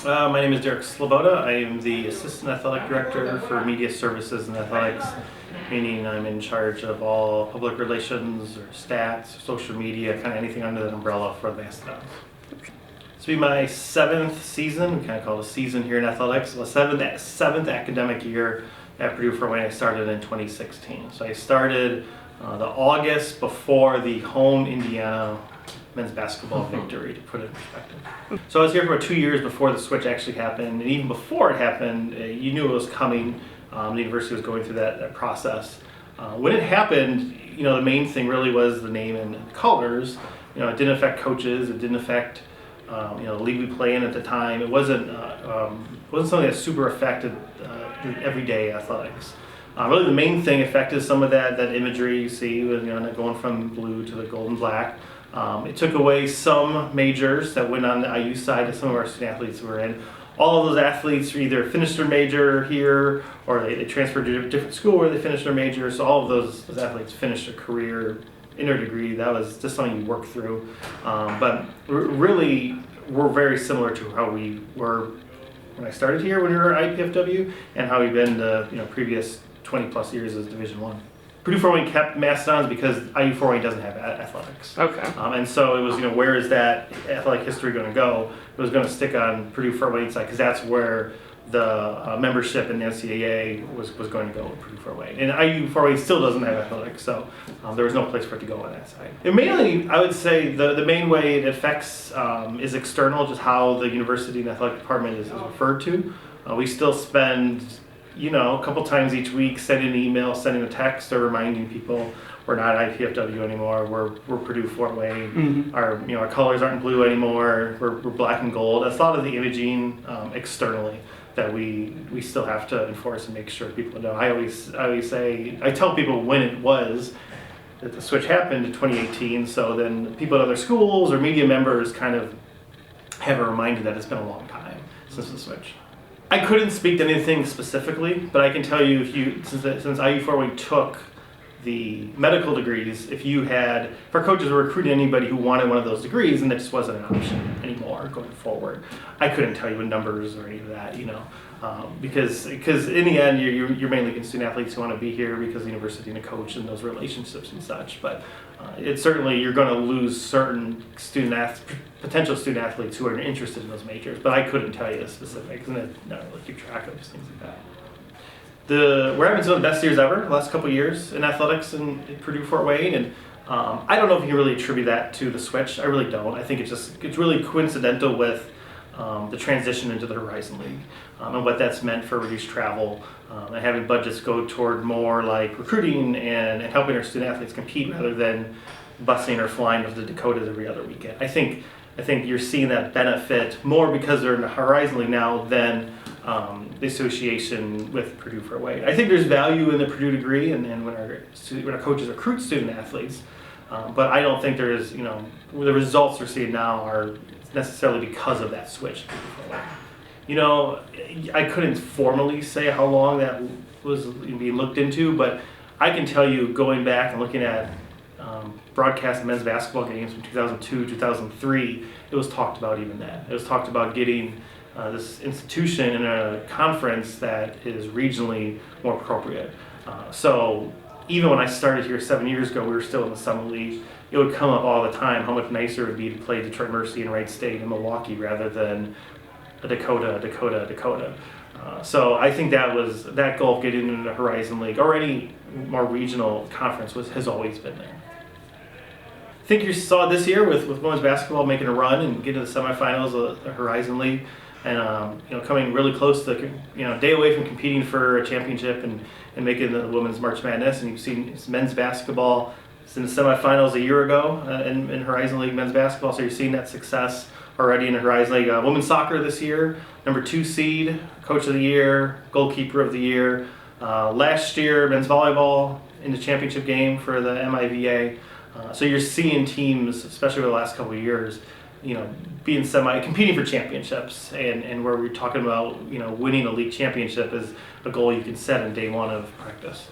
My name is Derek Sloboda. I am the Assistant Athletic Director for Media Services and Athletics, meaning I'm in charge of all public relations or stats, social media, kind of anything under that umbrella for the Mastodons. This will be my 7th season. We kind of call it a season here in athletics. So seventh academic year at Purdue for when I started in 2016. So I started the August before the home Indiana men's basketball victory, to put it in perspective. So I was here for about 2 years before the switch actually happened, and even before it happened, you knew it was coming. The university was going through that process. When it happened, the main thing really was the name and colors. It didn't affect coaches. It didn't affect the league we play in at the time. It wasn't something that super affected everyday athletics. Really, the main thing affected some of that imagery you see with going from blue to the gold and black. It took away some majors that went on the IU side that some of our student athletes were in. All of those athletes either finished their major here or they transferred to a different school where they finished their major. So all of those athletes finished their career in their degree. That was just something you work through. But really, we're very similar to how we were when I started here when we were at IPFW and how we've been the previous 20 plus years as Division I. Purdue 4-1 kept Mastodons because IU 4-1 doesn't have athletics. Okay. And so it was, where is that athletic history going to go? It was going to stick on Purdue 4-1 side because that's where the membership in the NCAA was going to go with Purdue 4-1. And IU 4-1 still doesn't have athletics, so there was no place for it to go on that side. And mainly, I would say the main way it affects is external, just how the university and athletic department is referred to. We still spend a couple times each week, sending an email, sending a text, or reminding people we're not IPFW anymore. We're Purdue Fort Wayne. Mm-hmm. Our colors aren't blue anymore. We're black and gold. That's a lot of the imaging externally that we still have to enforce and make sure people know. I always say, I tell people when it was that the switch happened in 2018. So then people at other schools or media members kind of have a reminder that it's been a long time since the switch. I couldn't speak to anything specifically, but I can tell you since IU 4-1 took the medical degrees, if our coaches were recruiting anybody who wanted one of those degrees, and that just wasn't an option anymore going forward. I couldn't tell you in numbers or any of that, because in the end, you're mainly getting student athletes who want to be here because the university and the coach and those relationships and such. But it's certainly you're going to lose certain potential student athletes who are interested in those majors. But I couldn't tell you the specifics, and I don't really keep track of things like that. We're having some of the best years ever, the last couple of years in athletics in Purdue Fort Wayne, and I don't know if you can really attribute that to the switch. I really don't. I think it's really coincidental with the transition into the Horizon League and what that's meant for reduced travel and having budgets go toward more like recruiting and helping our student athletes compete rather than busing or flying to the Dakotas every other weekend. I think you're seeing that benefit more because they're in the Horizon League now than the association with Purdue Fort Wayne. I think there's value in the Purdue degree and when our coaches recruit student athletes, but I don't think there is, the results we're seeing now are necessarily because of that switch. I couldn't formally say how long that was being looked into, but I can tell you going back and looking at broadcast men's basketball games from 2002, 2003, it was talked about even then. It was talked about getting this institution in a conference that is regionally more appropriate. So even when I started here 7 years ago, we were still in the Summer League. It would come up all the time how much nicer it would be to play Detroit Mercy and Wright State and Milwaukee rather than a Dakota. So I think that goal of getting into the Horizon League or any more regional conference has always been there. I think you saw this year with women's basketball making a run and getting to the semifinals of the Horizon League, and coming really close to day away from competing for a championship and making the women's March Madness. And you've seen men's basketball in the semifinals a year ago in Horizon League men's basketball. So you're seeing that success already in the Horizon League. Women's soccer this year, number 2 seed, coach of the year, goalkeeper of the year. Last year, men's volleyball in the championship game for the MIVA. So you're seeing teams, especially over the last couple of years, being competing for championships, and where we're talking about winning a league championship is a goal you can set in day one of practice.